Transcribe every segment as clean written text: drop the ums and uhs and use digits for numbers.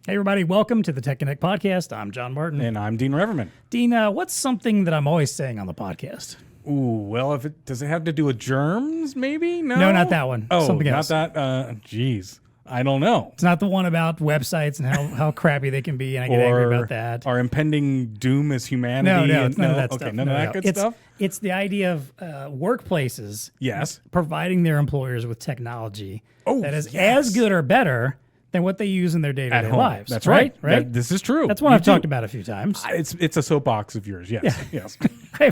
Hey, everybody. Welcome to the TEConnect podcast. I'm John Martin. And I'm Dean Reverman. Dean, what's something that I'm always saying on the podcast? Ooh, well, does it have to do with germs, maybe? No, not that one. Oh, something else. Not that? Geez. I don't know. It's not the one about websites and how crappy they can be, and I get angry about that. Our impending doom as humanity. No, it's none of that stuff. Okay, none of that good stuff? It's the idea of workplaces providing their employers with technology that is as good or better than what they use in their day-to-day lives. That's right. Right? This is true. That's one I've talked about a few times. It's a soapbox of yours, yes. Yeah. Yes. I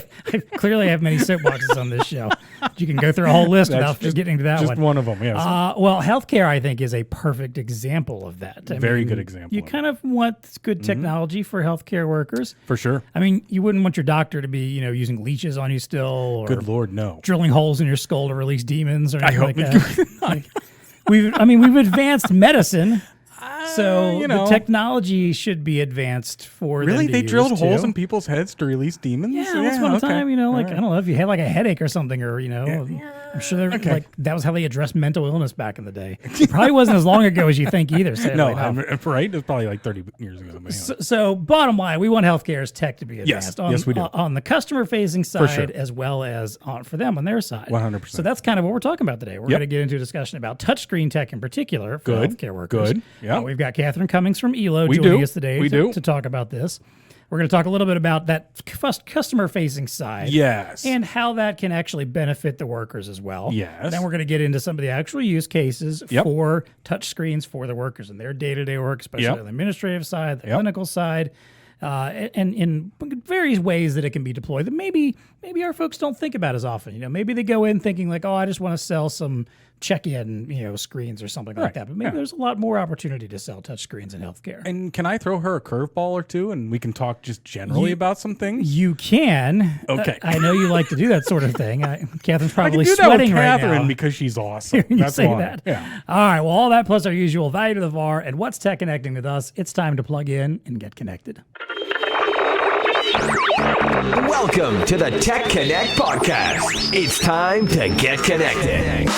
clearly have many soapboxes on this show. You can go through a whole list without getting to that one. Just one of them, yes. Well, healthcare, I think, is a perfect example of that. Very good example. You kind of want good technology for healthcare workers. For sure. I mean, you wouldn't want your doctor to be, using leeches on you still, or good Lord, no. Drilling holes in your skull to release demons or anything like that. We've advanced medicine. So the technology should be advanced for them really. To they use drilled holes too. in people's heads to release demons. Yeah, once upon a time, Right. I don't know if you had like a headache or something, or I'm sure that was how they addressed mental illness back in the day. It probably wasn't as long ago as you think either. No, right? It was probably like 30 years ago. So bottom line, we want healthcare's tech to be advanced. Yes, we do. On the customer-facing side as well as for them on their side. 100%. So that's kind of what we're talking about today. We're going to get into a discussion about touchscreen tech in particular for healthcare workers. Good. Yeah. We've got Katharine Cummings from ELO joining us today to talk about this. We're going to talk a little bit about that customer-facing side. Yes. And how that can actually benefit the workers as well. Yes. Then we're going to get into some of the actual use cases for touchscreens for the workers in their day-to-day work, especially on the administrative side, the clinical side, and in various ways that it can be deployed that maybe our folks don't think about as often. Maybe they go in thinking like, I just want to sell some check-in, screens or something like that. But maybe there's a lot more opportunity to sell touch screens in healthcare. And can I throw her a curveball or two, and we can talk just generally about some things? You can. Okay. I know you like to do that sort of thing. Katharine's probably I can do sweating that with right Katharine now because she's awesome. You That's say why. that. Yeah. All right. Well, all that plus our usual value to the VAR and what's TEConnecting with us. It's time to plug in and get connected. Welcome to the TEConnect podcast. It's time to get connected.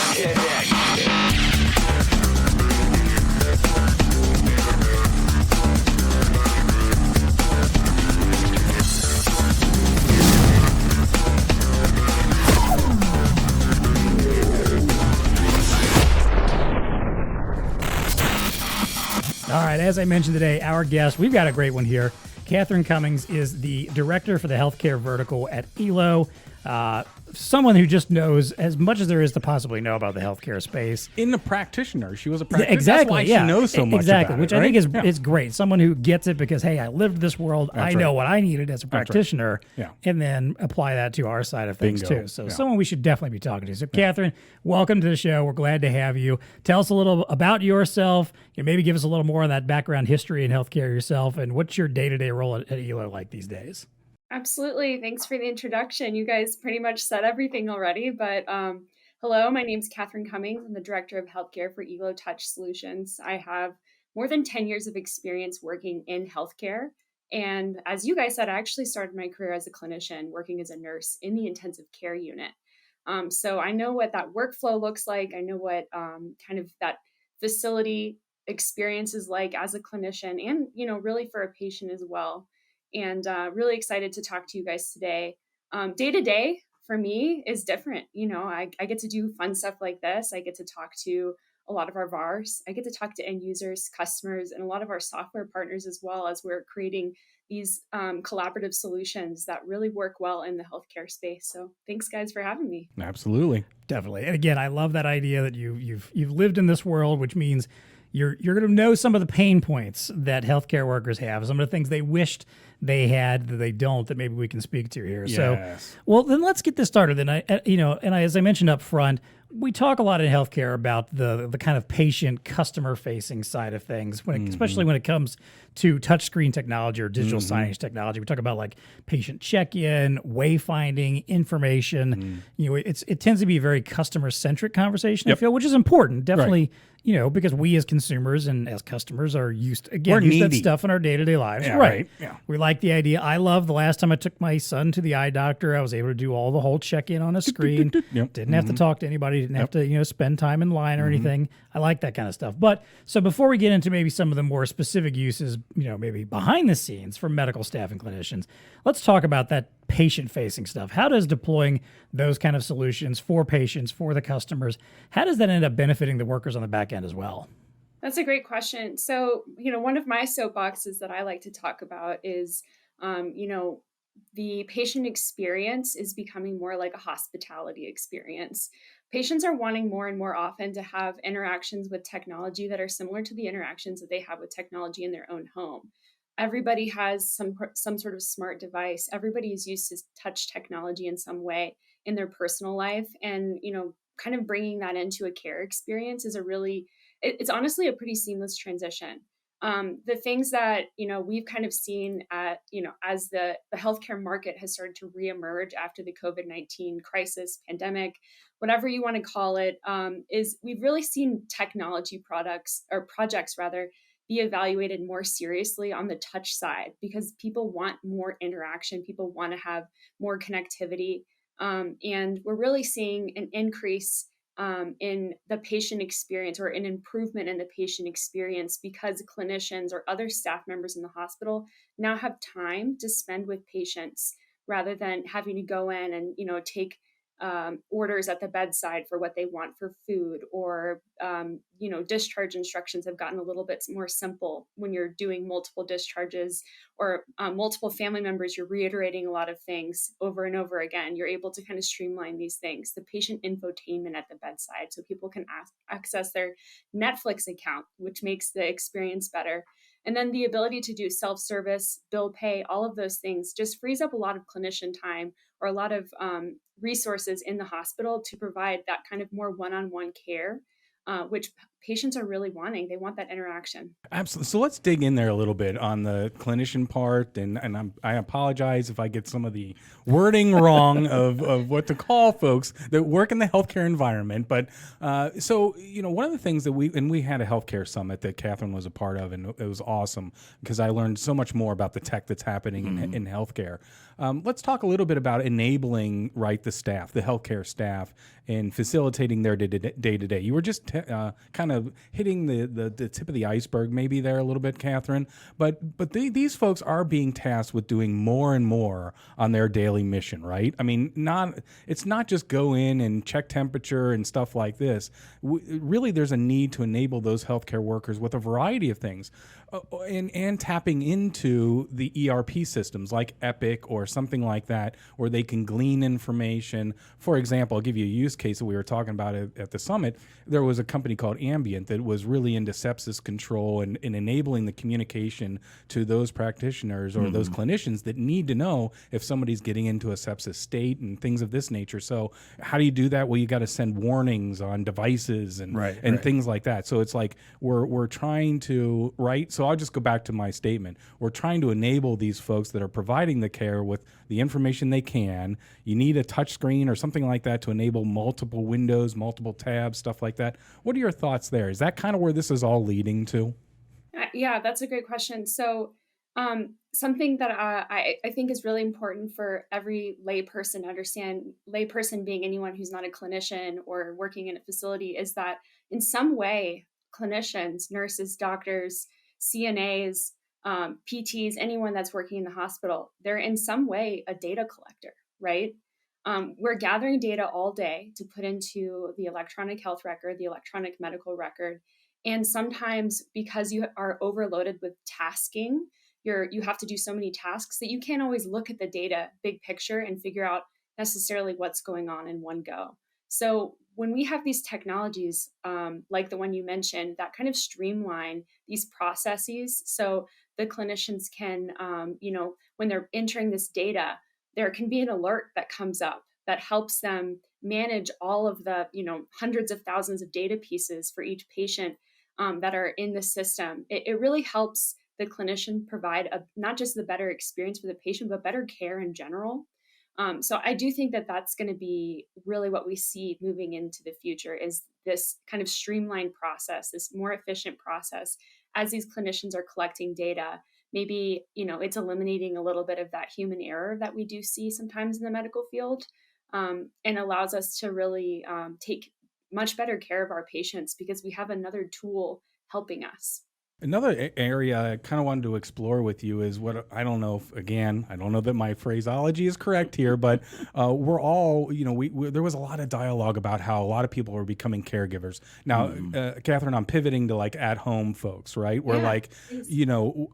All right. As I mentioned today, our guest, we've got a great one here. Katharine Cummings is the director for the healthcare vertical at ELO. Someone who just knows as much as there is to possibly know about the healthcare space. In a practitioner. She was a practitioner. Exactly. That's why she knows so much about it, which right? I think is great. Someone who gets it because, hey, I lived this world. I know what I needed as a practitioner. Yeah. And then apply that to our side of things too. So someone we should definitely be talking to. So Katharine, welcome to the show. We're glad to have you. Tell us a little about yourself. Maybe give us a little more on that background history in healthcare yourself, and what's your day-to-day role at ELO like these days? Absolutely. Thanks for the introduction. You guys pretty much said everything already, but hello, my name is Katharine Cummings. I'm the Director of Healthcare for ELO Touch Solutions. I have more than 10 years of experience working in healthcare. And as you guys said, I actually started my career as a clinician, working as a nurse in the intensive care unit. So I know what that workflow looks like. I know what kind of that facility experience is like as a clinician and, really for a patient as well. And really excited to talk to you guys today. Day to day for me is different. I get to do fun stuff like this. I get to talk to a lot of our VARs. I get to talk to end users, customers, and a lot of our software partners as well as we're creating these collaborative solutions that really work well in the healthcare space. So thanks, guys, for having me. Absolutely. Definitely. And again, I love that idea that you've lived in this world, which means you're going to know some of the pain points that healthcare workers have, some of the things they wished they had that they don't, that maybe we can speak to here. Yes. So, well, then let's get this started. Then as I mentioned up front, we talk a lot in healthcare about the kind of patient customer facing side of things, especially when it comes to touchscreen technology or digital signage technology. We talk about like patient check-in, wayfinding, information. It tends to be a very customer centric conversation. I feel, which is important. Definitely, because we as consumers and as customers are used to that needy. stuff in our day-to-day lives. Yeah, right. Yeah. We like the idea. I love the last time I took my son to the eye doctor, I was able to do all the whole check-in on a screen. Yep. Didn't have to talk to anybody. Didn't have to, spend time in line or anything. I like that kind of stuff. But so before we get into maybe some of the more specific uses, maybe behind the scenes for medical staff and clinicians, let's talk about that patient-facing stuff. How does deploying those kind of solutions for patients, for the customers, how does that end up benefiting the workers on the back end as well? That's a great question. So, one of my soapboxes that I like to talk about is, the patient experience is becoming more like a hospitality experience. Patients are wanting more and more often to have interactions with technology that are similar to the interactions that they have with technology in their own home. Everybody has some sort of smart device. Everybody is used to touch technology in some way in their personal life, and kind of bringing that into a care experience is it's honestly a pretty seamless transition. The things that we've kind of seen at as the healthcare market has started to reemerge after the COVID-19 crisis, pandemic, whatever you want to call it, is we've really seen technology projects rather be evaluated more seriously on the touch side, because people want more interaction, people want to have more connectivity, and we're really seeing an increase in the patient experience, or an improvement in the patient experience, because clinicians or other staff members in the hospital now have time to spend with patients rather than having to go in and take orders at the bedside for what they want for food, or discharge instructions have gotten a little bit more simple when you're doing multiple discharges, or multiple family members. You're reiterating a lot of things over and over again. You're able to kind of streamline these things. The patient infotainment at the bedside, so people can access their Netflix account, which makes the experience better. And then the ability to do self-service, bill pay, all of those things just frees up a lot of clinician time, or a lot of resources in the hospital to provide that kind of more one-on-one care, which patients are really wanting. They want that interaction. Absolutely. So let's dig in there a little bit on the clinician part, and I apologize if I get some of the wording wrong of what to call folks that work in the healthcare environment. But so one of the things that we had a healthcare summit that Katherine was a part of, and it was awesome because I learned so much more about the tech that's happening in healthcare. Let's talk a little bit about enabling the staff, the healthcare staff, and facilitating their day-to-day. You were just kind of hitting the tip of the iceberg maybe there a little bit, Katherine. But these folks are being tasked with doing more and more on their daily mission, right? I mean, it's not just go in and check temperature and stuff like this. Really, there's a need to enable those healthcare workers with a variety of things. And tapping into the ERP systems like Epic or something like that, where they can glean information. For example, I'll give you a use case that we were talking about at the summit. There was a company called Ambient that was really into sepsis control and enabling the communication to those practitioners or those clinicians that need to know if somebody's getting into a sepsis state and things of this nature. So how do you do that? Well, you got to send warnings on devices and things like that. So it's like we're trying to, right? So I'll just go back to my statement. We're trying to enable these folks that are providing the care with the information they can. You need a touch screen or something like that to enable multiple windows, multiple tabs, stuff like that. What are your thoughts there? Is that kind of where this is all leading to? Yeah, that's a great question. So something that I think is really important for every layperson to understand, layperson being anyone who's not a clinician or working in a facility, is that in some way, clinicians, nurses, doctors, CNAs, PTs, anyone that's working in the hospital, they're in some way a data collector, right? We're gathering data all day to put into the electronic health record, the electronic medical record. And sometimes because you are overloaded with tasking, you have to do so many tasks that you can't always look at the data big picture and figure out necessarily what's going on in one go. So when we have these technologies, like the one you mentioned, that kind of streamline these processes, so the clinicians can, when they're entering this data, there can be an alert that comes up that helps them manage all of the, hundreds of thousands of data pieces for each patient that are in the system. It really helps the clinician provide not just the better experience for the patient, but better care in general. So I do think that that's going to be really what we see moving into the future, is this kind of streamlined process, this more efficient process as these clinicians are collecting data. Maybe, it's eliminating a little bit of that human error that we do see sometimes in the medical field, and allows us to really take much better care of our patients because we have another tool helping us. Another area I kind of wanted to explore with you is what I don't know if, again, I don't know that my phraseology is correct here, but we're all, there was a lot of dialogue about how a lot of people are becoming caregivers. Now, Katherine, I'm pivoting to like at-home folks, right? Where like,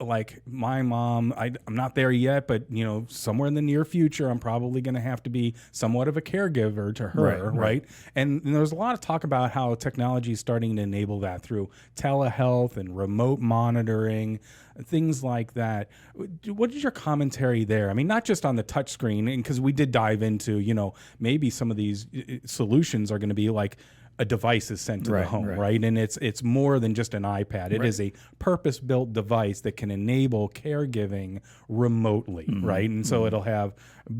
like my mom, I'm not there yet, but, somewhere in the near future, I'm probably going to have to be somewhat of a caregiver to her, right? And there's a lot of talk about how technology is starting to enable that through telehealth and remote monitoring, things like that. What is your commentary there? I mean, not just on the touch screen, and because we did dive into, maybe some of these solutions are going to be like a device is sent to the home, right? And it's more than just an iPad. It is a purpose-built device that can enable caregiving remotely, right? And so it'll have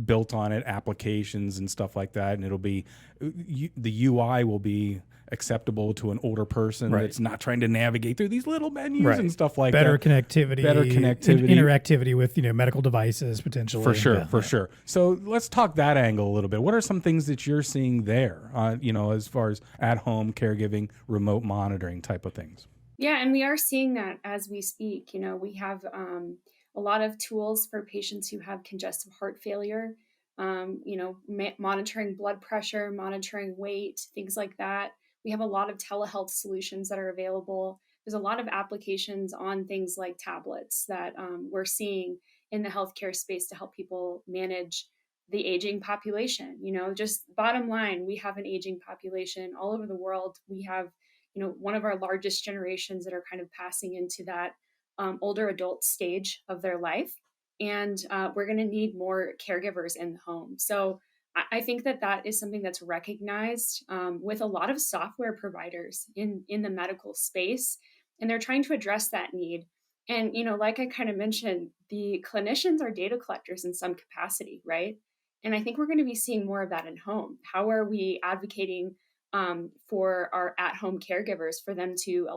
built on it applications and stuff like that, and it'll be the UI will be acceptable to an older person that's not trying to navigate through these little menus and stuff like better that. Connectivity, interactivity with medical devices potentially. For sure. So let's talk that angle a little bit. What are some things that you're seeing there? As far as at-home caregiving, remote monitoring type of things. Yeah, and we are seeing that as we speak. We have a lot of tools for patients who have congestive heart failure. Monitoring blood pressure, monitoring weight, things like that. We have a lot of telehealth solutions that are available. There's a lot of applications on things like tablets that we're seeing in the healthcare space to help people manage the aging population. Just bottom line, we have an aging population all over the world. We have, one of our largest generations that are kind of passing into that older adult stage of their life. And we're going to need more caregivers in the home. So I think that is something that's recognized with a lot of software providers in the medical space. And they're trying to address that need. And, like I kind of mentioned, the clinicians are data collectors in some capacity, right? And I think we're going to be seeing more of that in home. How are we advocating for our at-home caregivers, for them to,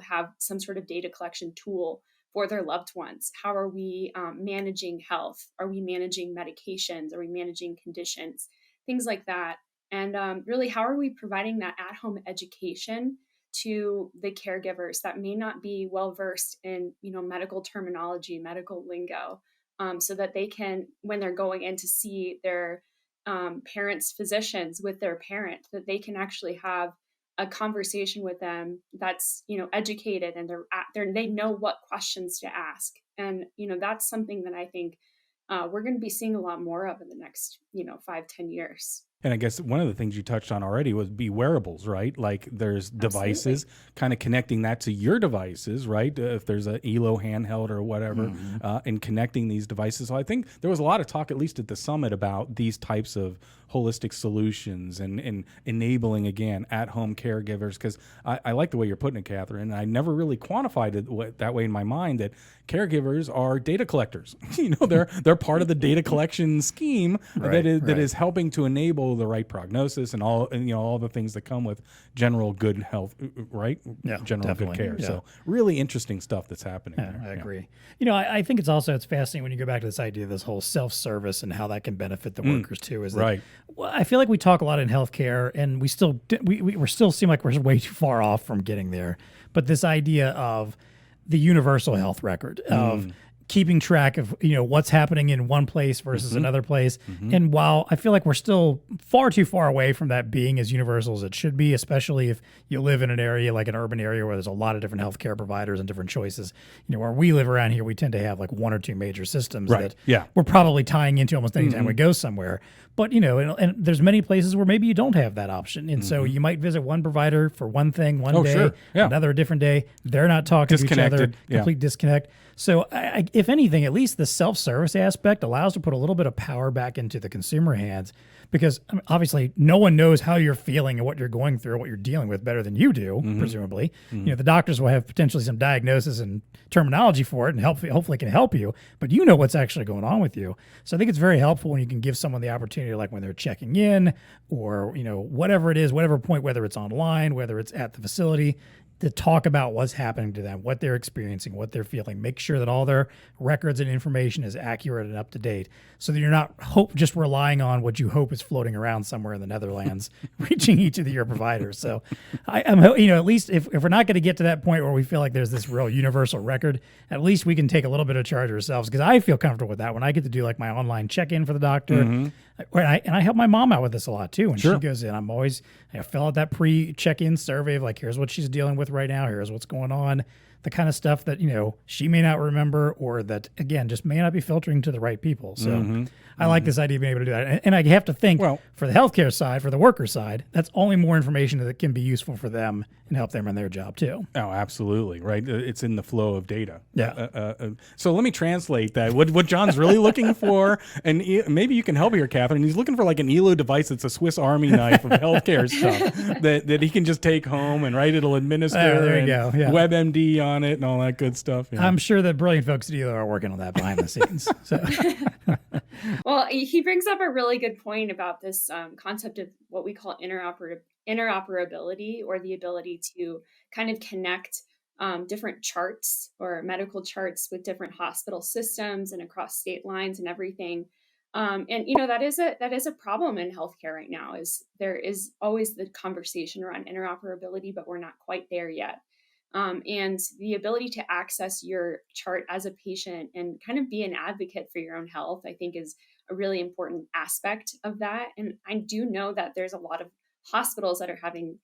have some sort of data collection tool for their loved ones? How are we managing health? Are we managing medications? Are we managing conditions? Things like that. And really, how are we providing that at-home education to the caregivers that may not be well-versed in, medical terminology, medical lingo, so that they can, when they're going in to see their parents' physicians with their parent, that they can actually have a conversation with them that's, educated, and they know what questions to ask. And, that's something that I think we're going to be seeing a lot more of in the next, 5-10 years. And I guess one of the things you touched on already was wearables, right? Like there's devices, kind of connecting that to your devices, right? If there's an ELO handheld or whatever, and connecting these devices. So I think there was a lot of talk, at least at the summit, about these types of holistic solutions and enabling, again, at-home caregivers. Because I like the way you're putting it, Katherine. I never really quantified it that way in my mind, that caregivers are data collectors. They're part of the data collection scheme that is helping to enable the right prognosis and all the things that come with general good health, right? Yeah, general good care. Yeah. So really interesting stuff that's happening there. I agree. I think it's fascinating when you go back to this idea of this whole self-service and how that can benefit the workers too. Is that, well, I feel like we talk a lot in healthcare, and we still seem like we're way too far off from getting there. But this idea of the universal health record of keeping track of what's happening in one place versus another place. And while I feel like we're still far too far away from that being as universal as it should be, especially if you live in an area like an urban area where there's a lot of different healthcare providers and different choices. Where we live around here, we tend to have like one or two major systems that we're probably tying into almost any time we go somewhere. But and there's many places where maybe you don't have that option, and so you might visit one provider for one thing one day, another a different day. They're not talking to each other, complete disconnect. So if anything, at least the self-service aspect allows to put a little bit of power back into the consumer hands, because obviously no one knows how you're feeling and what you're going through, what you're dealing with better than you do, presumably. The doctors will have potentially some diagnosis and terminology for it and hopefully can help you, but you know what's actually going on with you. So I think it's very helpful when you can give someone the opportunity, like when they're checking in or, whatever it is, whatever point, whether it's online, whether it's at the facility, to talk about what's happening to them, what they're experiencing, what they're feeling. Make sure that all their records and information is accurate and up to date, so that you're not just relying on what you hope is floating around somewhere in the Netherlands, reaching each of your providers. So I'm at least if we're not going to get to that point where we feel like there's this real universal record, at least we can take a little bit of charge ourselves, because I feel comfortable with that when I get to do like my online check-in for the doctor. And I help my mom out with this a lot too. When she goes in, I fill out that pre-check-in survey of like, here's what she's dealing with right now. Here's what's going on. The kind of stuff that, she may not remember, or that, again, just may not be filtering to the right people. So I like this idea of being able to do that. And I have to think, for the healthcare side, for the worker side, that's only more information that can be useful for them and help them in their job too. Oh, absolutely. Right. It's in the flow of data. Yeah. So let me translate that. What John's really looking for, and maybe you can help here, Katherine. He's looking for like an ELO device that's a Swiss Army knife of healthcare stuff that he can just take home and, it'll administer. There you go. Yeah. WebMD on it and all that good stuff. Yeah. I'm sure that brilliant folks at ELO are working on that behind the scenes. So. Well, he brings up a really good point about this concept of what we call interoperability, or the ability to kind of connect different charts or medical charts with different hospital systems and across state lines and everything. And that is a problem in healthcare right now. Is there is always the conversation around interoperability, but we're not quite there yet. And the ability to access your chart as a patient and kind of be an advocate for your own health, I think, is a really important aspect of that. And I do know that there's a lot of hospitals that are having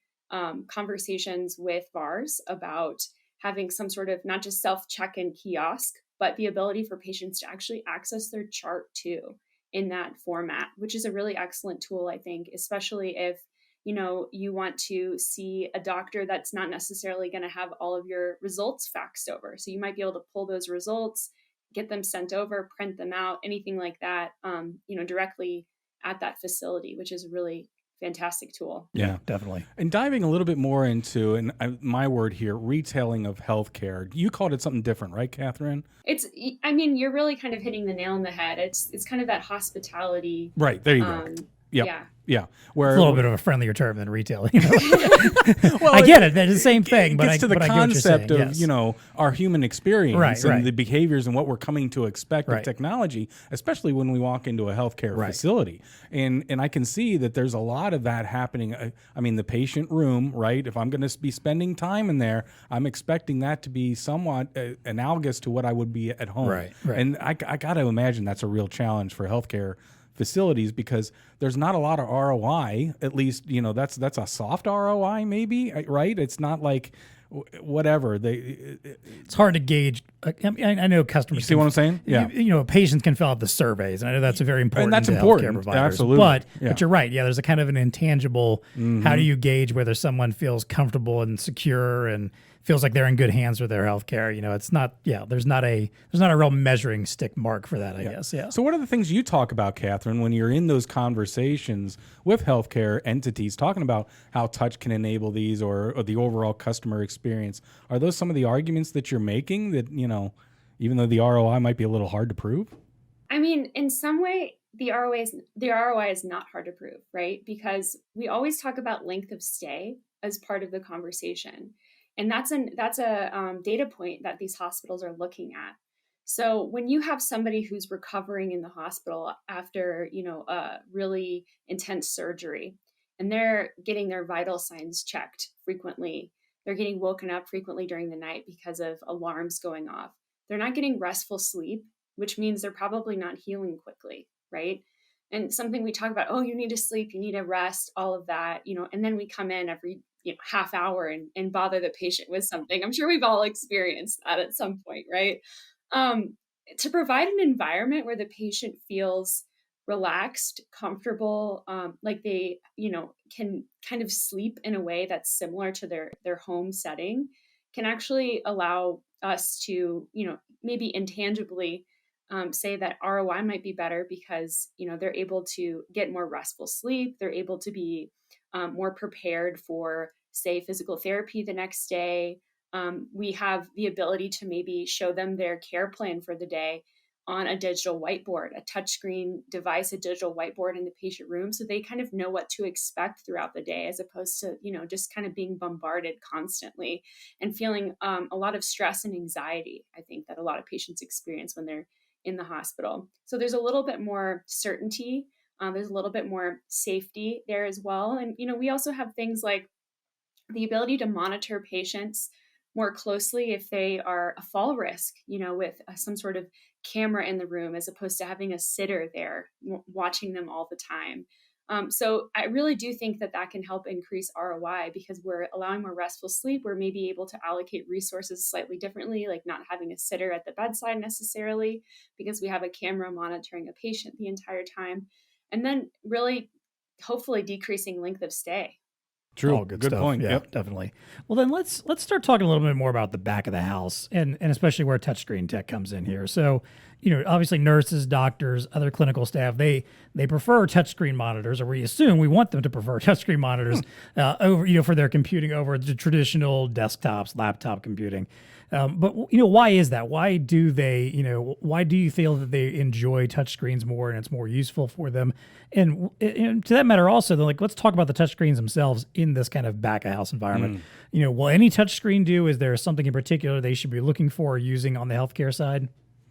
conversations with VARs about having some sort of not just self-check-in kiosk, but the ability for patients to actually access their chart too in that format, which is a really excellent tool, I think, especially if you want to see a doctor that's not necessarily going to have all of your results faxed over. So you might be able to pull those results, get them sent over, print them out, anything like that, directly at that facility, which is a really fantastic tool. Yeah, definitely. And diving a little bit more into, and my word here, retailing of healthcare. You called it something different, right, Katherine? You're really kind of hitting the nail on the head. It's kind of that hospitality. Right, there you go. Yep. Yeah. Where it's a little bit of a friendlier term than retailing. Well, I get it. It's the same thing, but it gets to the concept of, yes. Our human experience and right. the behaviors and what we're coming to expect of technology, especially when we walk into a healthcare facility. And I can see that there's a lot of that happening. The patient room, right? If I'm going to be spending time in there, I'm expecting that to be somewhat analogous to what I would be at home. Right. And I got to imagine that's a real challenge for healthcare facilities, because there's not a lot of ROI. At least that's a soft ROI, maybe, right? It's not like whatever it's hard to gauge. I know customers. You see what I'm saying? Yeah. Patients can fill out the surveys, and I know that's a very important. And that's important. Healthcare providers. Absolutely. But you're right. Yeah, there's a kind of an intangible. How do you gauge whether someone feels comfortable and secure and feels like they're in good hands with their healthcare? It's not. Yeah, there's not a real measuring stick mark for that, I guess. Yeah. So what are the things you talk about, Katherine, when you're in those conversations with healthcare entities, talking about how touch can enable these or the overall customer experience? Are those some of the arguments that you're making that, even though the ROI might be a little hard to prove? In some way, the ROI is not hard to prove, right? Because we always talk about length of stay as part of the conversation. And that's a data point that these hospitals are looking at. So when you have somebody who's recovering in the hospital after, a really intense surgery, and they're getting their vital signs checked frequently, they're getting woken up frequently during the night because of alarms going off. They're not getting restful sleep, which means they're probably not healing quickly, right? And something we talk about, you need to sleep, you need to rest, all of that, and then we come in every half hour and bother the patient with something. I'm sure we've all experienced that at some point, right? To provide an environment where the patient feels relaxed, comfortable, like they, can kind of sleep in a way that's similar to their home setting can actually allow us to, maybe intangibly say that ROI might be better because, they're able to get more restful sleep. They're able to be more prepared for, say, physical therapy the next day. We have the ability to maybe show them their care plan for the day on a digital whiteboard, a touchscreen device, a digital whiteboard in the patient room. So they kind of know what to expect throughout the day, as opposed to, just kind of being bombarded constantly and feeling a lot of stress and anxiety, I think, that a lot of patients experience when they're in the hospital. So there's a little bit more certainty. There's a little bit more safety there as well. And, we also have things like the ability to monitor patients more closely if they are a fall risk, with some sort of camera in the room, as opposed to having a sitter there watching them all the time. So I really do think that can help increase ROI because we're allowing more restful sleep. We're maybe able to allocate resources slightly differently, like not having a sitter at the bedside necessarily, because we have a camera monitoring a patient the entire time. And then really, hopefully decreasing length of stay. True. Oh, good stuff. point. Yeah, yep. Definitely. Well, then let's start talking a little bit more about the back of the house and especially where touchscreen tech comes in here. So, obviously nurses, doctors, other clinical staff, they prefer touchscreen monitors, or we assume we want them to prefer touchscreen monitors over, for their computing over the traditional desktops, laptop computing. But why is that? Why do they, why do you feel that they enjoy touchscreens more and it's more useful for them? And to that matter also, let's talk about the touchscreens themselves in this kind of back of house environment. Will any touchscreen do? Is there something in particular they should be looking for or using on the healthcare side?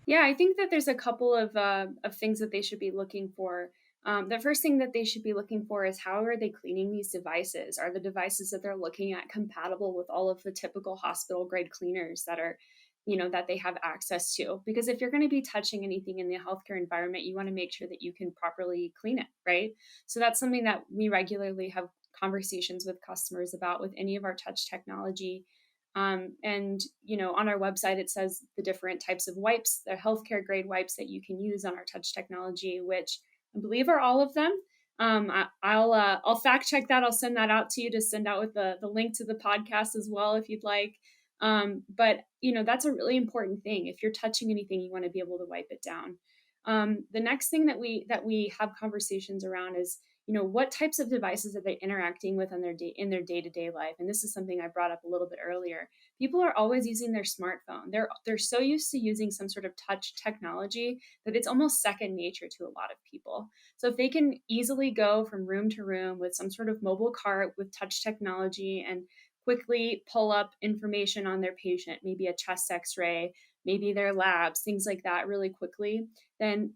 Yeah, I think that there's a couple of things that they should be looking for. The first thing that they should be looking for is how are they cleaning these devices? Are the devices that they're looking at compatible with all of the typical hospital grade cleaners that are, that they have access to? Because if you're going to be touching anything in the healthcare environment, you want to make sure that you can properly clean it, right? So that's something that we regularly have conversations with customers about with any of our touch technology. And, on our website, it says the different types of wipes, the healthcare grade wipes that you can use on our touch technology, which I believe are all of them. I'll fact check that. I'll send that out to you to send out with the link to the podcast as well, if you'd like. But that's a really important thing. If you're touching anything, you want to be able to wipe it down. The next thing that we have conversations around is, what types of devices are they interacting with in their day-to-day life? And this is something I brought up a little bit earlier. People are always using their smartphone. They're so used to using some sort of touch technology that it's almost second nature to a lot of people. So if they can easily go from room to room with some sort of mobile cart with touch technology and quickly pull up information on their patient, maybe a chest x-ray, maybe their labs, things like that really quickly, then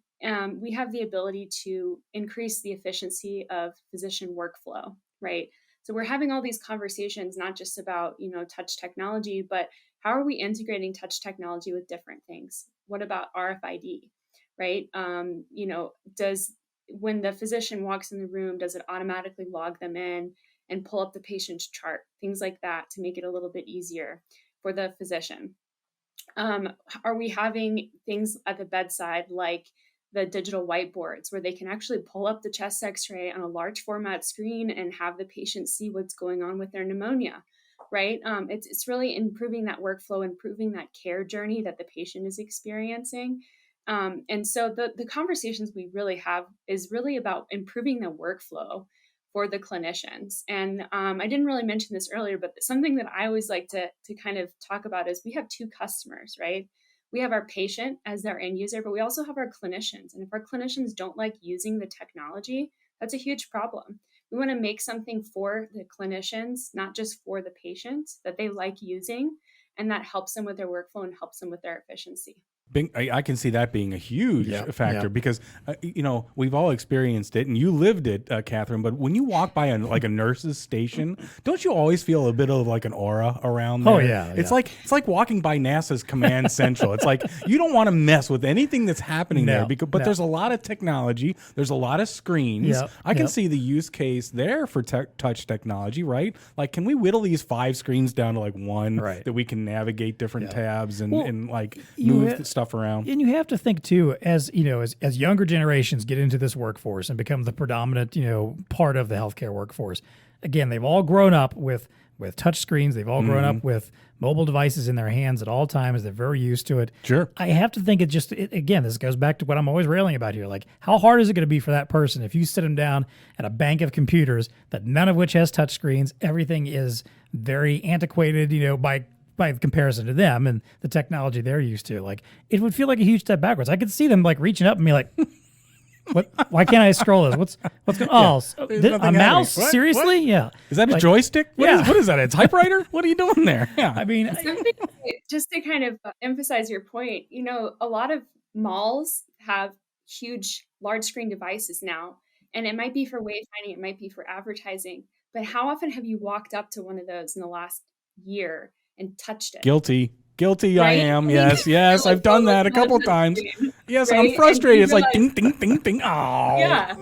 we have the ability to increase the efficiency of physician workflow, right? So we're having all these conversations, not just about, touch technology, but how are we integrating touch technology with different things? What about RFID, right? When the physician walks in the room, does it automatically log them in and pull up the patient's chart? Things like that to make it a little bit easier for the physician. Are we having things at the bedside like the digital whiteboards where they can actually pull up the chest x-ray on a large format screen and have the patient see what's going on with their pneumonia, right? It's really improving that workflow, improving that care journey that the patient is experiencing. And so the conversations we really have is really about improving the workflow for the clinicians. And I didn't really mention this earlier, but something that I always like to kind of talk about is we have two customers, right? We have our patient as their end user, but we also have our clinicians. And if our clinicians don't like using the technology, that's a huge problem. We want to make something for the clinicians, not just for the patients, that they like using, and that helps them with their workflow and helps them with their efficiency. I can see that being a huge factor because, we've all experienced it and you lived it, Katherine, but when you walk by a nurse's station, don't you always feel a bit of like an aura around there? Oh, yeah. It's like walking by NASA's command central. It's like you don't want to mess with anything that's happening there but there's a lot of technology. There's a lot of screens. I can see the use case there for touch technology, right? Like, can we whittle these 5 screens down to like one that we can navigate different tabs and move stuff around. And you have to think too, as you know, as younger generations get into this workforce and become the predominant, part of the healthcare workforce. Again, they've all grown up with touch screens. They've all grown up with mobile devices in their hands at all times. They're very used to it. Sure. I have to think again, this goes back to what I'm always railing about here. Like, how hard is it going to be for that person if you sit them down at a bank of computers that none of which has touch screens? Everything is very antiquated, by comparison to them and the technology they're used to. Like, it would feel like a huge step backwards. I could see them like reaching up and be like, "What? Why can't I scroll this? What's going? Oh, a mouse? What? Seriously? What? Yeah. Is that a joystick? What is that? A typewriter? What are you doing there? Yeah. I mean, just to kind of emphasize your point, a lot of malls have huge, large screen devices now, and it might be for wayfinding, it might be for advertising. But how often have you walked up to one of those in the last year and touched it? Guilty, right? I am. I mean, Yes. I've done that a couple times. Yes, right? I'm frustrated. It's like ding, ding, ding, ding. Oh. Yeah.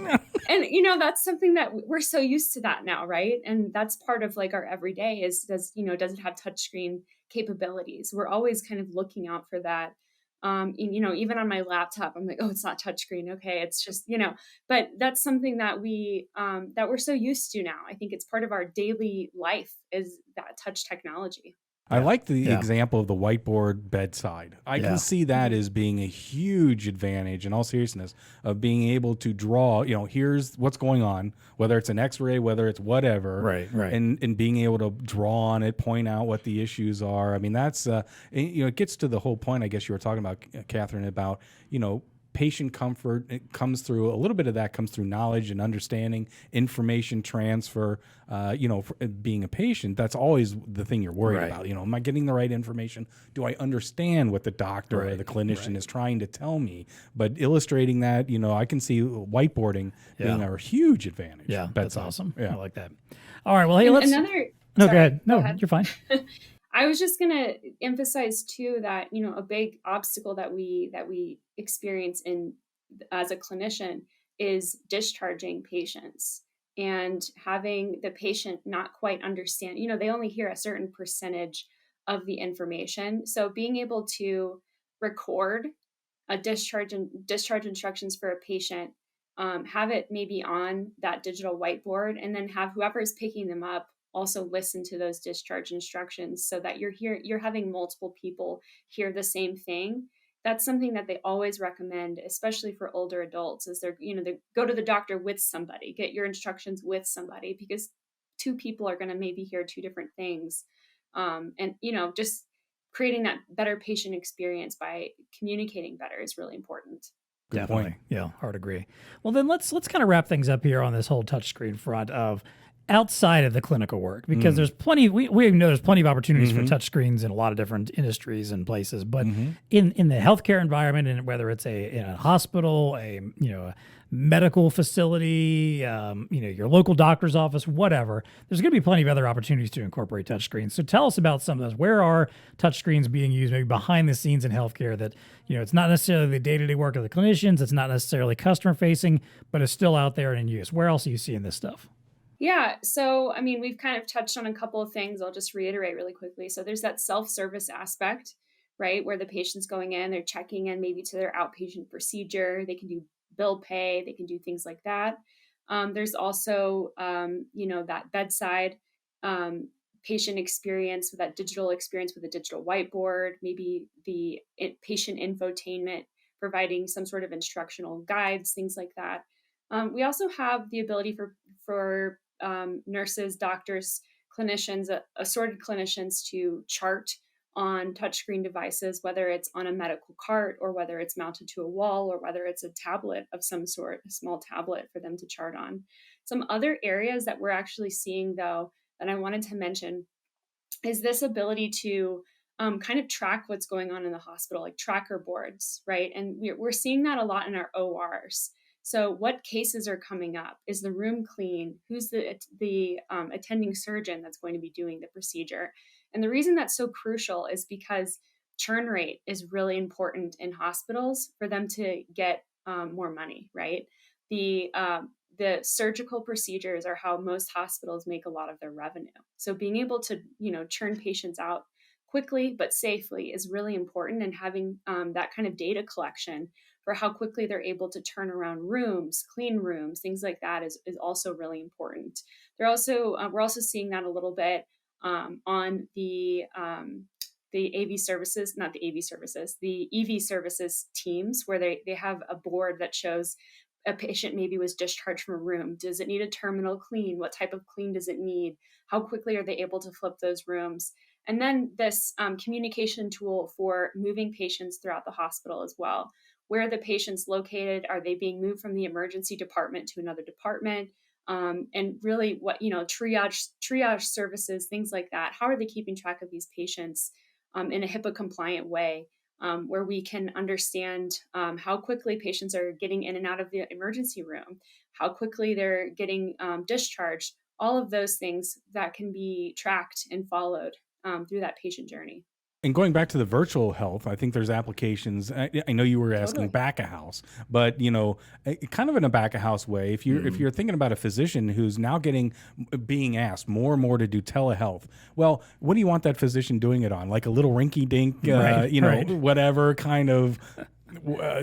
And, that's something that we're so used to that now, right? And that's part of like our everyday does it have touchscreen capabilities? We're always kind of looking out for that. Even on my laptop, I'm like, oh, it's not touchscreen. Okay. It's just, but that's something that that we're so used to now. I think it's part of our daily life is that touch technology. I like the example of the whiteboard bedside. I can see that as being a huge advantage in all seriousness of being able to draw, here's what's going on, whether it's an x-ray, whether it's whatever. Right. And being able to draw on it, point out what the issues are. I mean, that's, it gets to the whole point, I guess you were talking about, Katherine, about, patient comfort. It comes through a little bit of that comes through knowledge and understanding, information transfer. For being a patient, that's always the thing you're worried about. Am I getting the right information? Do I understand what the doctor or the clinician is trying to tell me? But illustrating that, I can see whiteboarding being a huge advantage. Yeah, that's awesome. Yeah. I like that. All right. Well, hey, let's. Go ahead. No, you're fine. I was just going to emphasize too that, a big obstacle that we experience as a clinician is discharging patients and having the patient not quite understand, they only hear a certain percentage of the information. So being able to record a discharge instructions for a patient, have it maybe on that digital whiteboard, and then have whoever is picking them up also listen to those discharge instructions so that you're having multiple people hear the same thing. That's something that they always recommend, especially for older adults, is they go to the doctor with somebody, get your instructions with somebody, because two people are going to maybe hear two different things. And just creating that better patient experience by communicating better is really important. Definitely. Point. Yeah, hard agree. Well, then let's kind of wrap things up here on this whole touchscreen front of outside of the clinical work, because there's plenty, we know there's plenty of opportunities for touchscreens in a lot of different industries and places, but in the healthcare environment, and whether it's in a hospital, a medical facility, your local doctor's office, whatever, there's going to be plenty of other opportunities to incorporate touchscreens. So tell us about some of those. Where are touchscreens being used maybe behind the scenes in healthcare that, it's not necessarily the day-to-day work of the clinicians, it's not necessarily customer facing, but it's still out there and in use? Where else are you seeing this stuff? Yeah. So, I mean, we've kind of touched on a couple of things. I'll just reiterate really quickly. So there's that self-service aspect, right? Where the patient's going in, they're checking in maybe to their outpatient procedure. They can do bill pay. They can do things like that. There's also, that bedside patient experience with that digital experience with a digital whiteboard, maybe the patient infotainment, providing some sort of instructional guides, things like that. We also have the ability for nurses, doctors, clinicians, assorted clinicians to chart on touchscreen devices, whether it's on a medical cart or whether it's mounted to a wall or whether it's a tablet of some sort, a small tablet for them to chart on. Some other areas that we're actually seeing, though, that I wanted to mention is this ability to kind of track what's going on in the hospital, like tracker boards, right? And we're seeing that a lot in our ORs. So what cases are coming up? Is the room clean? Who's the attending surgeon that's going to be doing the procedure? And the reason that's so crucial is because churn rate is really important in hospitals for them to get more money, right? The surgical procedures are how most hospitals make a lot of their revenue. So being able to, churn patients out quickly but safely is really important, and having that kind of data collection for how quickly they're able to turn around rooms, clean rooms, things like that is also really important. They're also we're also seeing that a little bit on the AV services, not the AV services, the EV services teams, where they have a board that shows a patient maybe was discharged from a room. Does it need a terminal clean? What type of clean does it need? How quickly are they able to flip those rooms? And then this communication tool for moving patients throughout the hospital as well. Where are the patients located? Are they being moved from the emergency department to another department? And really what, triage services, things like that. How are they keeping track of these patients in a HIPAA compliant way? Where we can understand how quickly patients are getting in and out of the emergency room, how quickly they're getting discharged, all of those things that can be tracked and followed through that patient journey. And going back to the virtual health, I think there's applications. I know you were asking back of house, but kind of in a back of house way. If you're thinking about a physician who's now being asked more and more to do telehealth, well, what do you want that physician doing it on? Like a little rinky dink, whatever kind of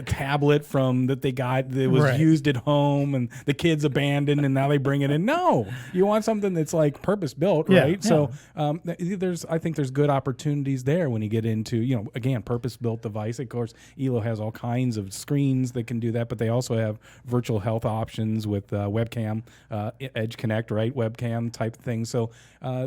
tablet that they got that was used at home and the kids abandoned and now they bring it in. No, you want something that's like purpose built, right? Yeah. So I think there's good opportunities there when you get into, again, purpose built device. Of course, ELO has all kinds of screens that can do that, but they also have virtual health options with webcam, TEConnect, right? Webcam type thing. So I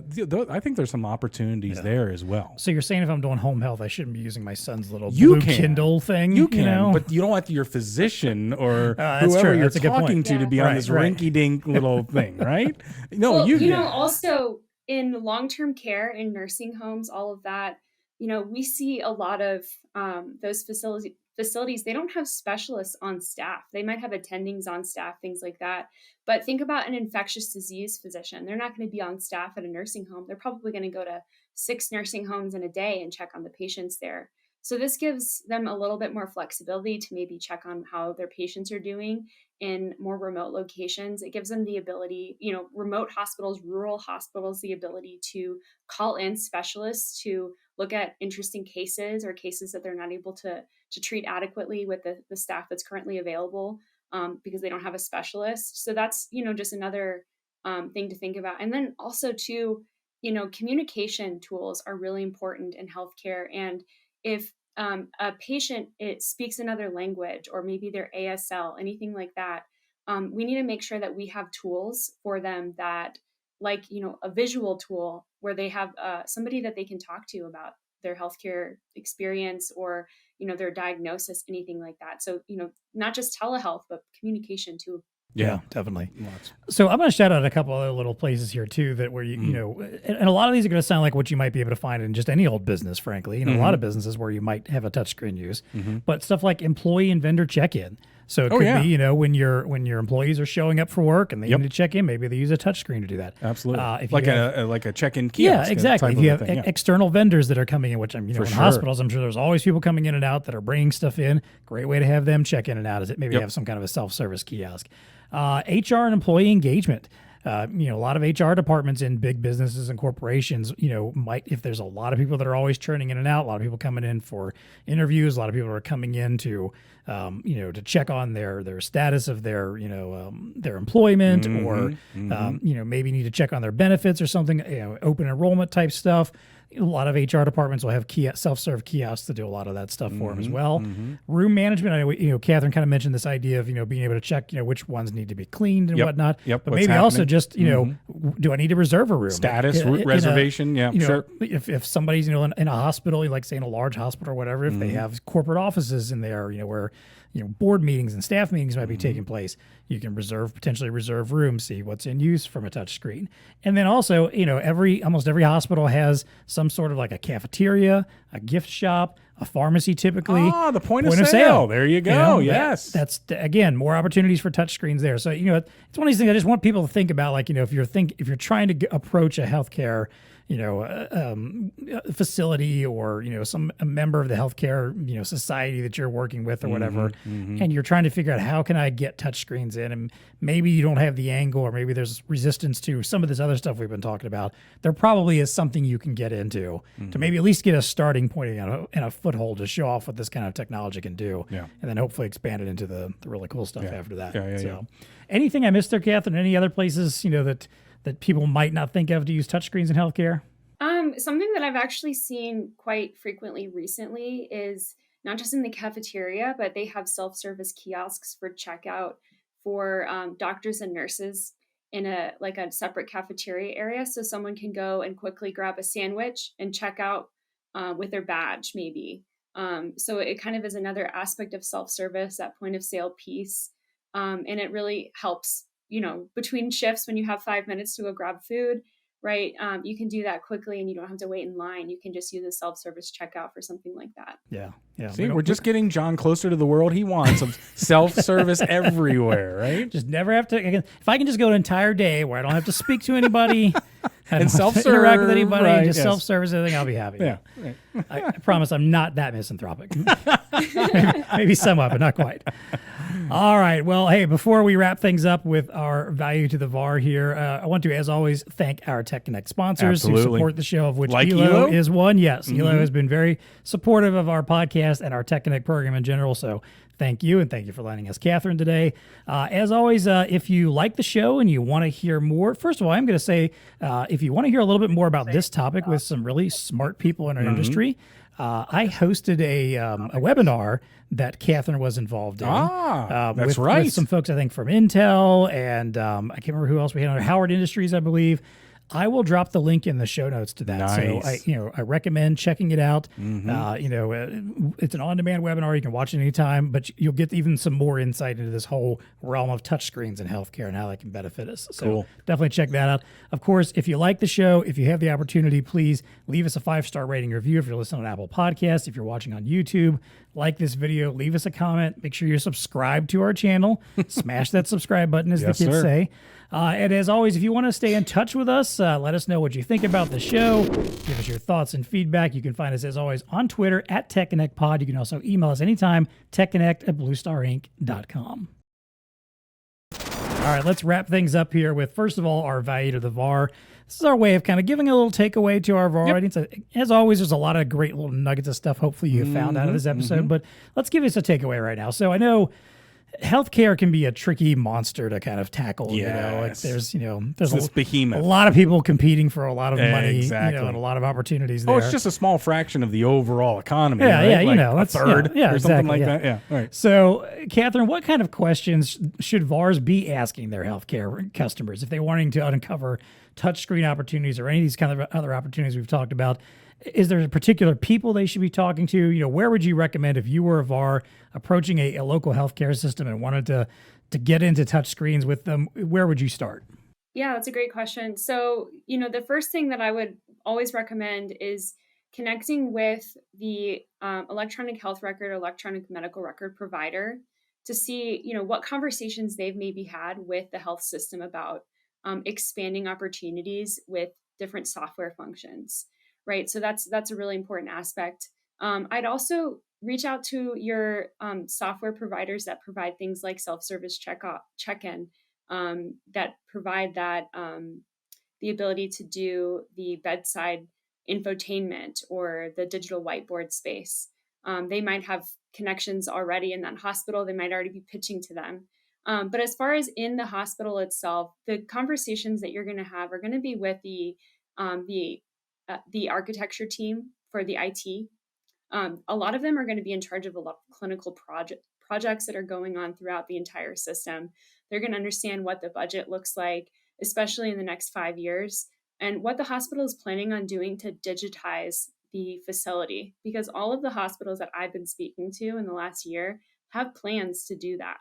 think there's some opportunities there as well. So you're saying if I'm doing home health, I shouldn't be using my son's little blue Kindle thing? You can, but you don't want your physician or whoever you're talking to be on this rinky-dink little thing, right? No, well, also in long-term care, in nursing homes, all of that, we see a lot of those facilities, they don't have specialists on staff. They might have attendings on staff, things like that. But think about an infectious disease physician. They're not going to be on staff at a nursing home. They're probably going to go to 6 nursing homes in a day and check on the patients there. So this gives them a little bit more flexibility to maybe check on how their patients are doing in more remote locations. It gives them the ability, remote hospitals, rural hospitals, the ability to call in specialists to look at interesting cases or cases that they're not able to treat adequately with the staff that's currently available because they don't have a specialist. So that's, just another thing to think about. And then also too, communication tools are really important in healthcare. And if a patient speaks another language or maybe they're ASL, anything like that, we need to make sure that we have tools for them that, like, a visual tool where they have somebody that they can talk to about their healthcare experience or, their diagnosis, anything like that. So, not just telehealth, but communication too. Yeah, definitely. Lots. So I'm going to shout out a couple other little places here too that where and a lot of these are going to sound like what you might be able to find in just any old business, frankly. A lot of businesses where you might have a touchscreen use, but stuff like employee and vendor check-in. So it could be, when your employees are showing up for work and they need to check in, maybe they use a touchscreen to do that. Absolutely. Like a check-in kiosk. Yeah, exactly. If you have external vendors that are coming in, which in hospitals, I'm sure there's always people coming in and out that are bringing stuff in. Great way to have them check in and out is it maybe have some kind of a self-service kiosk. HR and employee engagement. A lot of HR departments in big businesses and corporations, might, if there's a lot of people that are always churning in and out, a lot of people coming in for interviews, a lot of people are coming in to check on their status of their employment or, maybe need to check on their benefits or something, open enrollment type stuff. A lot of HR departments will have self-serve kiosks to do a lot of that stuff for them as well. Room management. I know, Katherine kind of mentioned this idea of, being able to check, which ones need to be cleaned and whatnot. But maybe also just, do I need to reserve a room? Status, reservation. Sure. If somebody's, in a hospital, like say in a large hospital or whatever, if they have corporate offices in there, where, board meetings and staff meetings might be taking place, you can potentially reserve rooms, see what's in use from a touch screen. And then also, almost every hospital has some sort of like a cafeteria, a gift shop, a pharmacy typically. The point of sale. There you go. Yes. That's again, more opportunities for touch screens there. So, it's one of these things I just want people to think about. Like, if you're trying to approach a healthcare facility or, a member of the healthcare, society that you're working with or whatever. And you're trying to figure out how can I get touchscreens in, and maybe you don't have the angle, or maybe there's resistance to some of this other stuff we've been talking about. There probably is something you can get into to maybe at least get a starting point and a foothold to show off what this kind of technology can do. Yeah. And then hopefully expand it into the really cool stuff after that. Anything I missed there, Katherine? Any other places, that people might not think of to use touchscreens in healthcare? Something that I've actually seen quite frequently recently is not just in the cafeteria, but they have self-service kiosks for checkout for doctors and nurses in a separate cafeteria area. So someone can go and quickly grab a sandwich and check out with their badge, maybe. So it kind of is another aspect of self-service, that point of sale piece. And it really helps, between shifts when you have 5 minutes to go grab food, right? You can do that quickly and you don't have to wait in line. You can just use a self-service checkout for something like that. Yeah. See, we're just getting John closer to the world he wants of self-service everywhere, right? Just never have to. If I can just go an entire day where I don't have to speak to anybody and self-serve, interact with anybody, right, just self-service everything, I'll be happy. Yeah. Right. I promise I'm not that misanthropic. maybe somewhat, but not quite. All right. Well, hey, before we wrap things up with our value to the VAR here, I want to, as always, thank our TEConnect sponsors who support the show, of which ELO is one. Yes, ELO has been very supportive of our podcast and our TEConnect program in general. So thank you, and thank you for letting us, Katherine, today. As always, if you like the show and you want to hear more, first of all, I'm going to say, if you want to hear a little bit more about this topic with some really smart people in our industry, I hosted a webinar that Katherine was involved in. That's with some folks, I think, from Intel, and I can't remember who else we had on Howard Industries, I believe. I will drop the link in the show notes to that. Nice. So I recommend checking it out. It's an on-demand webinar. You can watch it anytime, but you'll get even some more insight into this whole realm of touchscreens in healthcare and how they can benefit us. So definitely check that out. Of course, if you like the show, if you have the opportunity, please leave us a 5-star rating review if you're listening on Apple Podcasts. If you're watching on YouTube, like this video, leave us a comment. Make sure you're subscribed to our channel. Smash that subscribe button, as the kids say. And as always, if you want to stay in touch with us, let us know what you think about the show. Give us your thoughts and feedback. You can find us, as always, on Twitter at TEConnectPod. You can also email us anytime, TEConnect@BlueStarInc.com. All right, let's wrap things up here with, first of all, our value to the VAR. This is our way of kind of giving a little takeaway to our VAR. As always, there's a lot of great little nuggets of stuff hopefully you found out of this episode, but let's give us a takeaway right now. So I know healthcare can be a tricky monster to kind of tackle. There's this behemoth. A lot of people competing for a lot of money, and a lot of opportunities there. It's just a small fraction of the overall economy. A third or something like that. Yeah, right. So, Katherine, what kind of questions should VARs be asking their healthcare customers if they're wanting to uncover touchscreen opportunities or any of these kind of other opportunities we've talked about? Is there particular people they should be talking to? Where would you recommend, if you were a VAR approaching a local healthcare system and wanted to get into touchscreens with them, where would you start? Yeah, that's a great question. So, the first thing that I would always recommend is connecting with the electronic health record or electronic medical record provider to see, what conversations they've maybe had with the health system about expanding opportunities with different software functions. Right. So that's a really important aspect. I'd also reach out to your software providers that provide things like self-service check-in that provide that the ability to do the bedside infotainment or the digital whiteboard space. They might have connections already in that hospital. They might already be pitching to them. But as far as in the hospital itself, the conversations that you're going to have are going to be with the architecture team for the IT. A lot of them are going to be in charge of a lot of clinical projects that are going on throughout the entire system. They're going to understand what the budget looks like, especially in the next 5 years, and what the hospital is planning on doing to digitize the facility, because all of the hospitals that I've been speaking to in the last year have plans to do that,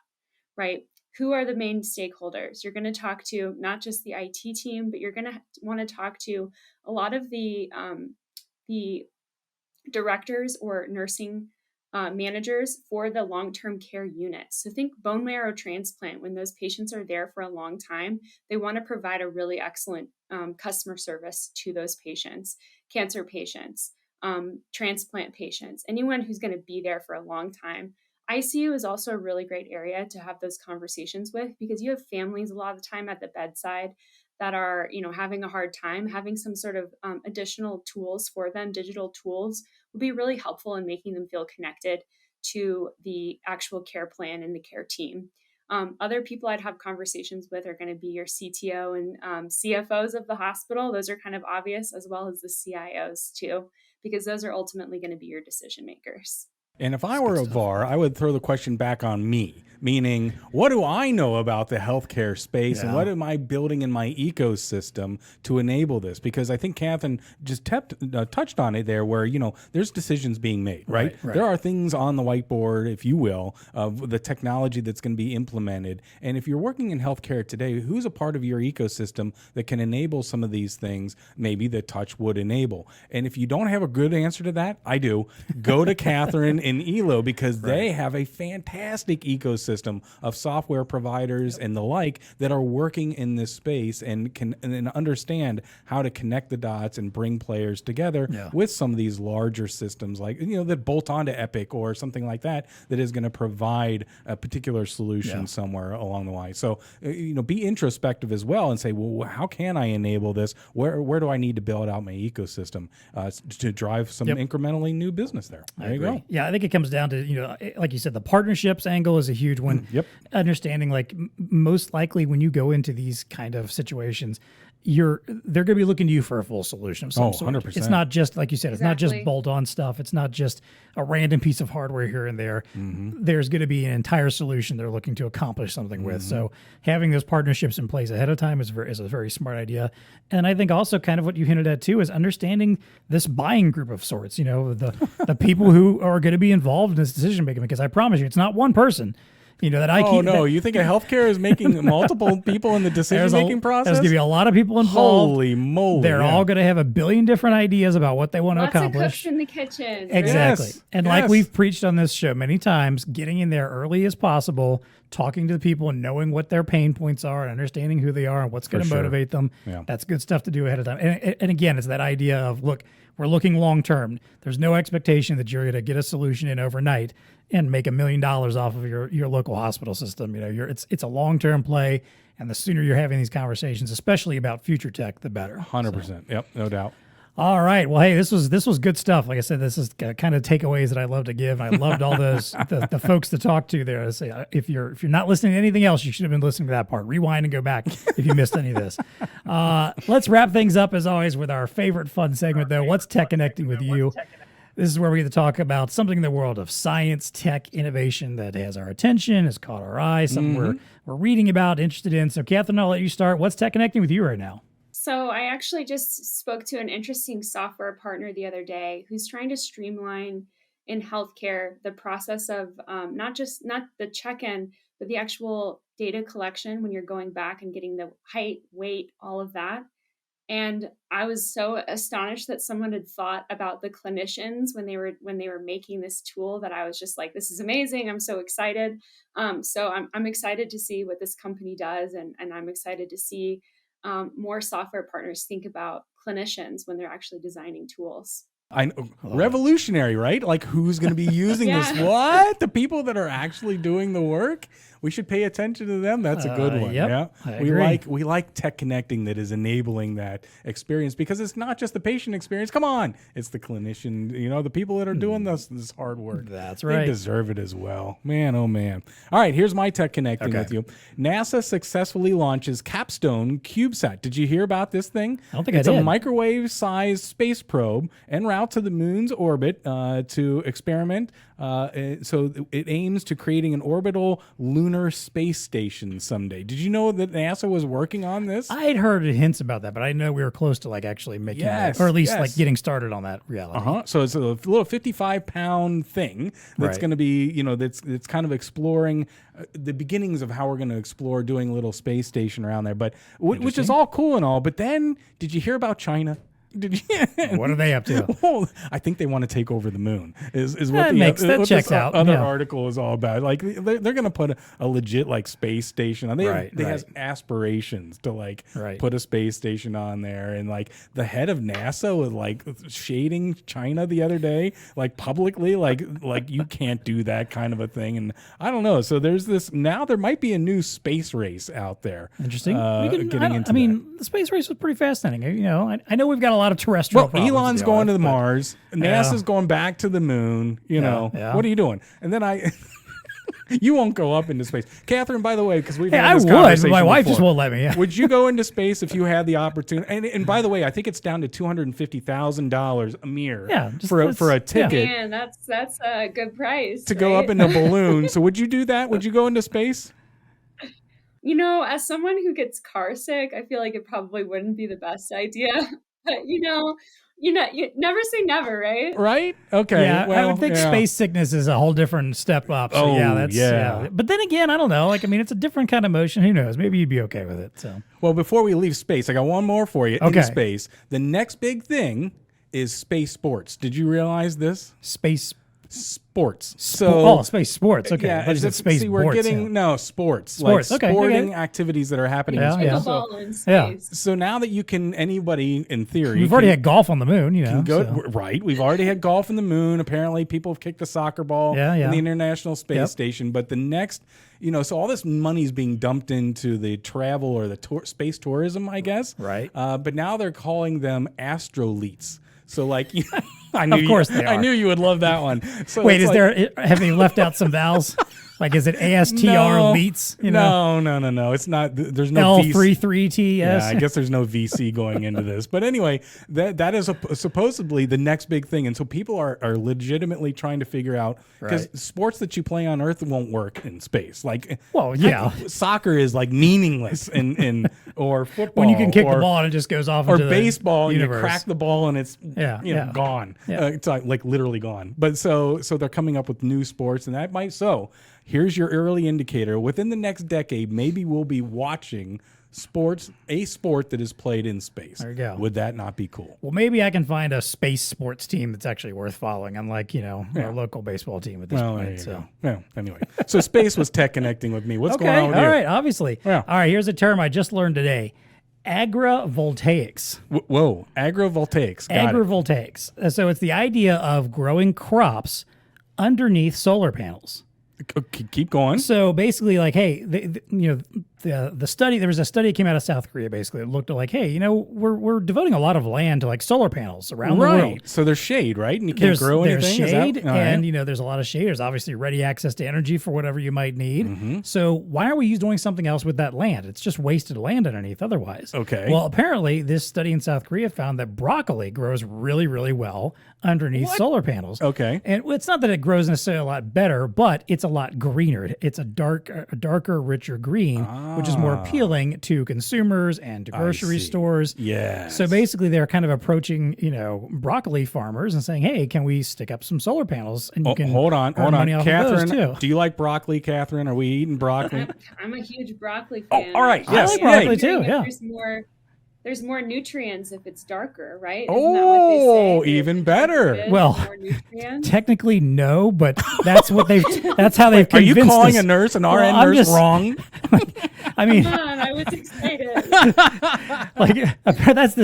right? Who are the main stakeholders? You're going to talk to not just the IT team, but you're going to want to talk to a lot of the directors or nursing managers for the long-term care units. So think bone marrow transplant. When those patients are there for a long time, they want to provide a really excellent customer service to those patients, cancer patients, transplant patients, anyone who's going to be there for a long time. ICU is also a really great area to have those conversations with, because you have families a lot of the time at the bedside that are, having a hard time. Having some sort of additional tools for them, digital tools, will be really helpful in making them feel connected to the actual care plan and the care team. Other people I'd have conversations with are going to be your CTO and CFOs of the hospital. Those are kind of obvious, as well as the CIOs too, because those are ultimately going to be your decision makers. And if I were a VAR, I would throw the question back on me, meaning, what do I know about the healthcare space and what am I building in my ecosystem to enable this? Because I think Katharine just touched on it there where, there's decisions being made, right? There are things on the whiteboard, if you will, of the technology that's going to be implemented. And if you're working in healthcare today, who's a part of your ecosystem that can enable some of these things, maybe that touch would enable? And if you don't have a good answer to that, I do. Go to Katharine in ELO, because they have a fantastic ecosystem of software providers and the like that are working in this space and can understand how to connect the dots and bring players together with some of these larger systems, like that bolt onto Epic or something like that is going to provide a particular solution somewhere along the line. So be introspective as well and say, well, how can I enable this? Where do I need to build out my ecosystem to drive some incrementally new business there? There you go. Yeah, I think it comes down to, like you said, the partnerships angle is a huge one. Understanding, like, most likely when you go into these kind of situations, they're going to be looking to you for a full solution of some sort. 100%. It's not just, like you said, it's not just bolt-on stuff. It's not just a random piece of hardware here and there. There's going to be an entire solution they're looking to accomplish something with. So having those partnerships in place ahead of time is a very smart idea. And I think also kind of what you hinted at too is understanding this buying group of sorts, the people who are going to be involved in this decision making, because I promise you, it's not one person. You think healthcare is making multiple people in the decision-making process? There's going to be a lot of people involved. Holy moly. They're all going to have a billion different ideas about what they want to accomplish. Lots of cooks in the kitchen. Exactly. And like we've preached on this show many times, getting in there early as possible, talking to the people and knowing what their pain points are and understanding who they are and what's going to motivate them. That's good stuff to do ahead of time. And again, it's that idea of, look, we're looking long-term. There's no expectation that you're going to get a solution in overnight and make $1 million off of your local hospital system. It's a long-term play, and the sooner you're having these conversations, especially about future tech, the better. 100%. Yep, no doubt. All right. Well, hey, this was good stuff. Like I said, this is kind of takeaways that I love to give. I loved all those the folks to talk to there. I say, if you're not listening to anything else, you should have been listening to that part. Rewind and go back if you missed any of this. Let's wrap things up as always with our favorite fun segment, though. What's TEConnecting with you? This is where we get to talk about something in the world of science, tech, innovation that has our attention, has caught our eye, something we're reading about, interested in. So, Katharine, I'll let you start. What's TEConnecting with you right now? So I actually just spoke to an interesting software partner the other day who's trying to streamline in healthcare the process of not the check-in, but the actual data collection when you're going back and getting the height, weight, all of that. And I was so astonished that someone had thought about the clinicians when they were making this tool, that I was just like, this is amazing. I'm so excited. So I'm excited to see what this company does. And I'm excited to see more software partners think about clinicians when they're actually designing tools. I know, revolutionary, right? Like, who's going to be using this? What? The people that are actually doing the work? We should pay attention to them. That's a good one. Yeah, we like TEConnecting that is enabling that experience, because it's not just the patient experience. Come on, it's the clinician. The people that are doing this hard work. That's right. They deserve it as well. Man, oh man. All right, here's my TEConnecting with you. NASA successfully launches CAPSTONE CubeSat. Did you hear about this thing? I don't think it's I did. a microwave-sized space probe en route to the moon's orbit to experiment. So it aims to creating an orbital lunar space station someday. Did you know that NASA was working on this? I had heard hints about that, but I know we were close to actually making it, or at least getting started on that reality. So it's a little 55-pound thing that's going to be, that's kind of exploring the beginnings of how we're going to explore doing a little space station around there. But which is all cool and all. But then, did you hear about China? Did you? What are they up to? Well, I think they want to take over the moon. Is what that checks this out. Other article is all about. Like they're going to put a legit like space station. They have aspirations to like put a space station on there, and like the head of NASA was like shading China the other day, like publicly, like you can't do that kind of a thing. And I don't know. So there's this now. There might be a new space race out there. Interesting. The space race was pretty fascinating. You know, I know we've got a lot of terrestrial problems. Elon's going to the Mars. NASA's going back to the moon. You know, what are you doing? And then you won't go up into space. Katherine, by the way, because we've had this conversation but my wife before. just won't let me. Yeah. Would you go into space if you had the opportunity? And by the way, I think it's down to $250,000 a year for a ticket. Man, that's a good price to go up in a balloon. So would you do that? Would you go into space? You know, as someone who gets car sick, I feel like it probably wouldn't be the best idea. But you never say never, right? Right? Okay. Yeah, I would think space sickness is a whole different step up. So yeah. But then again, I don't know. Like, I mean, it's a different kind of motion. Who knows? Maybe you'd be okay with it. So. Well, before we leave space, I got one more for you. Okay. In space, the next big thing is space sports. Did you realize this? Space sports. So space sports. Okay. Yeah, it's space see, we're sports, getting sports. Like sporting activities that are happening in space. In space. So now that anybody in theory, we've already had golf on the moon. You know, right? We've already had golf on the moon. Apparently, people have kicked a soccer ball in the International Space Station. But the next, so all this money is being dumped into the travel or the space tourism, I guess. Right. But now they're calling them astroleets. So like. Of course they are. I knew you would love that one. So wait, have they left out some vowels? Like, is it ASTR leets? No. It's not. There's no L33TS. Yeah, I guess there's no VC going into this. But anyway, that is supposedly the next big thing. And so people are legitimately trying to figure out, because sports that you play on Earth won't work in space. Like, soccer is like meaningless or football. When you can kick the ball and it just goes off into baseball the and universe. you crack the ball and it's gone. Yeah. It's like literally gone. But so they're coming up with new sports, and that might here's your early indicator. Within the next decade, maybe we'll be watching a sport that is played in space. There you go. Would that not be cool? Well, maybe I can find a space sports team that's actually worth following, unlike, our local baseball team at this point. So. Well, anyway. So space was Tech-Connecting with me. What's going on with you? All right, obviously. Yeah. All right, here's a term I just learned today. Agrovoltaics. Whoa, agrovoltaics. Agrovoltaics. So it's the idea of growing crops underneath solar panels. Keep going. So basically, like, hey, the study, there was a study that came out of South Korea, basically, that looked at like, hey, we're devoting a lot of land to like solar panels around the world. So there's shade, right? And you can't grow anything. There's shade, and there's a lot of shade. There's obviously ready access to energy for whatever you might need. Mm-hmm. So why are we doing something else with that land? It's just wasted land underneath otherwise. Okay. Well, apparently this study in South Korea found that broccoli grows really, really well underneath solar panels. Okay. And it's not that it grows necessarily a lot better, but it's a lot greener. It's a darker, richer green, which is more appealing to consumers and to grocery stores. Yeah. So basically, they're kind of approaching, broccoli farmers and saying, "Hey, can we stick up some solar panels and you can hold on, Katherine? Too. Do you like broccoli, Katherine? Are we eating broccoli? I'm a huge broccoli fan. Oh, all right. Yes, I like broccoli too. Yeah. There's more nutrients if it's darker, right? Even better. Well, technically no, but that's what that's how they've convinced us. Are you calling a nurse, an RN nurse wrong? I mean, come on, I was excited. That's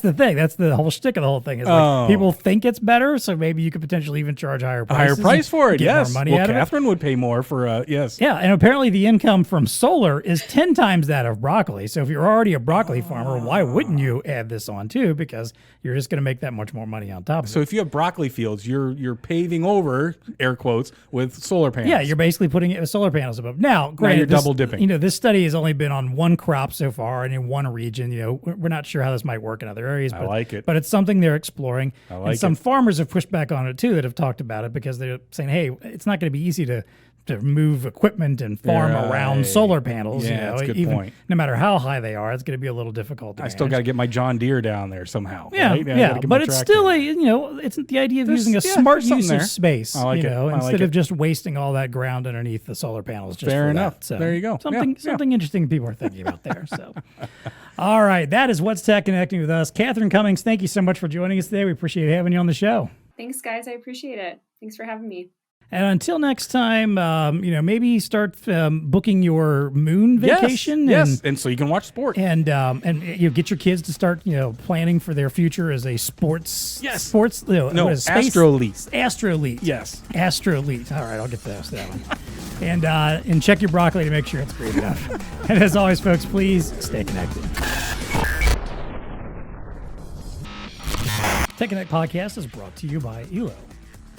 the thing. That's the whole shtick of the whole thing. Is like people think it's better, so maybe you could potentially even charge higher price for it. Yes, more money out of Katherine would pay more for yes. Yeah, and apparently the income from solar is 10 times that of broccoli. So if you're already a broccoli farmer, why wouldn't you add this on too? Because you're just going to make that much more money on top of it. So if you have broccoli fields, you're paving over, air quotes, with solar panels. Yeah, you're basically putting it with solar panels above. Now, granted, you're double dipping. This study has only been on one crop so far and in one region. We're not sure how this might work in other areas. But, I like it. But it's something they're exploring. I like and some farmers have pushed back on it too that have talked about it because they're saying, hey, it's not going to be easy to to move equipment and farm around solar panels. Yeah, that's a good even point. no matter how high they are, it's going to be a little difficult to I still got to get my John Deere down there somehow. Yeah, right? yeah, but it's still it's the idea of using a smart use of space. I like it. Instead of just wasting all that ground underneath the solar panels. Just Fair for enough. That. So there you go. Something interesting people are thinking about there. So, all right, that is what's Tech Connecting with us. Katharine Cummings, thank you so much for joining us today. We appreciate having you on the show. Thanks, guys. I appreciate it. Thanks for having me. And until next time, maybe start booking your moon vacation. Yes, and so you can watch sport. And get your kids to start planning for their future as a sports. Yes. Sports. No, what is space? Astrolete. Astrolete. Yes. Astrolete. All right, I'll get that one. And check your broccoli to make sure it's green enough. And as always, folks, please stay connected. TEConnect podcast is brought to you by ELO.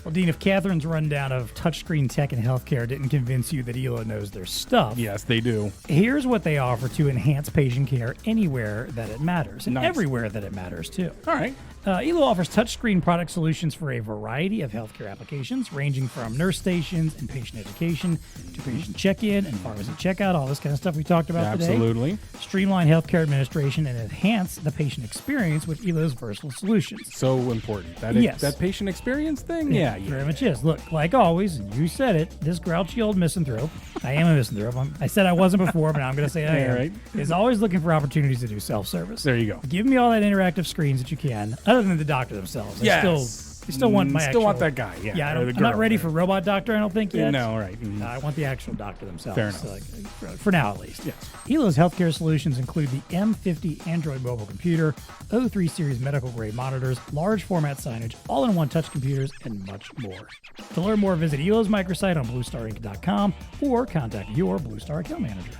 Well, Dean, if Katharine's rundown of touchscreen tech and healthcare didn't convince you that ELO knows their stuff, Yes, they do. here's what they offer to enhance patient care anywhere that it matters, and everywhere that it matters, too. All right. ELO offers touchscreen product solutions for a variety of healthcare applications, ranging from nurse stations and patient education to patient check-in and pharmacy checkout, all this kind of stuff we talked about today. Absolutely. Streamline healthcare administration and enhance the patient experience with ELO's versatile solutions. So important. That patient experience thing? Yeah. Very much is. Look, like always, and you said it, this grouchy old misanthrope, I am a misanthrope. I said I wasn't before, but I'm going to say I am, right. is always looking for opportunities to do self-service. There you go. Give me all that interactive screens that you can, other than the doctor themselves. I still want my want that guy. Yeah. I'm not ready for robot doctor, I don't think yet. No, right. I want the actual doctor themselves. Fair enough. So, for now, at least. Yes. ELO's healthcare solutions include the M50 Android mobile computer, O3 series medical grade monitors, large format signage, all-in-one touch computers, and much more. To learn more, visit ELO's microsite on BlueStarInc.com or contact your BlueStar account manager.